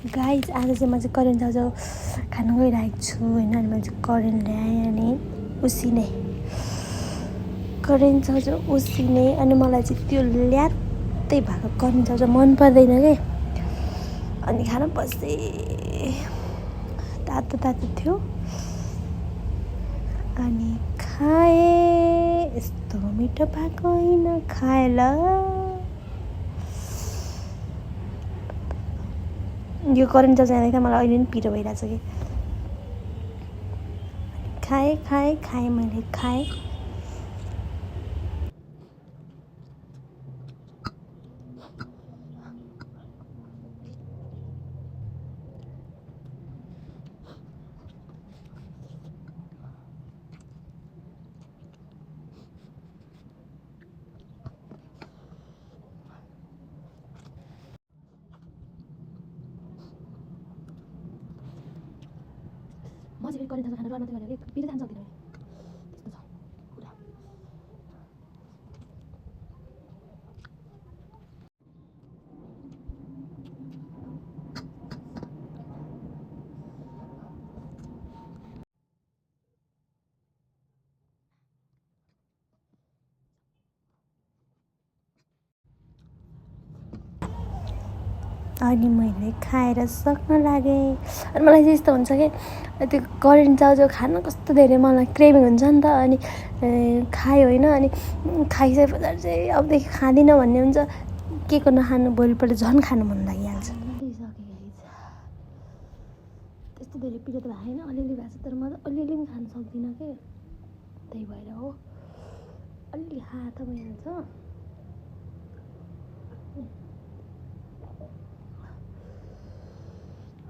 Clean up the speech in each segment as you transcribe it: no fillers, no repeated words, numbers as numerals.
Guys आज चाहिँ म चाहिँ करेन्ट चाउचाउ खान गइरहेको छु होइन। अनि मैले चाहिँ करेन्ट ल्याएँ अनि उसिने करेन्ट चाउचाउ उसिने। अनि मलाई चाहिँ त्यो ल्यात्तै भएको करेन्ट चाउचाउ मन पर्दैन के। अनि खान बसेँ, तातो तातो थियो अनि खाएँ। यस्तो मिठो भएको होइन, खाएँ ल। यो करेन्ट चाउचाउ हेर्दा मलाई अहिले पनि पिरो भइरहेछ कि। खाएँ मैले खाएँ। म चाहिँ करेन्ट चाउचाउ खान डर मात्रै गरेर पिरो खान सक्दिनँ। त्यस्तो छ कुरा। अनि मैले खाएर सक्न लागेँ। अनि मलाई चाहिँ यस्तो हुन्छ कि त्यो करेन्ट चाउचाउ खान कस्तो धेरै मलाई क्रेभिङ हुन्छ नि त। अनि खायो होइन, अनि खाइसकेपछि चाहिँ अबदेखि खाँदिनँ भन्ने हुन्छ। के को नखानु, भोलिपल्ट झन् खानु मन लागिहाल्छ। त्यस्तो धेरै पिरो त भएको छैन, अलिअलि भएको छ। तर म त अलिअलि पनि खान सक्दिनँ के, त्यही भएर हो। अलिअलि हात भइहाल्छ।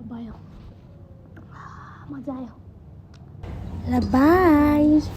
भयो, मजा आयो ल। बाई।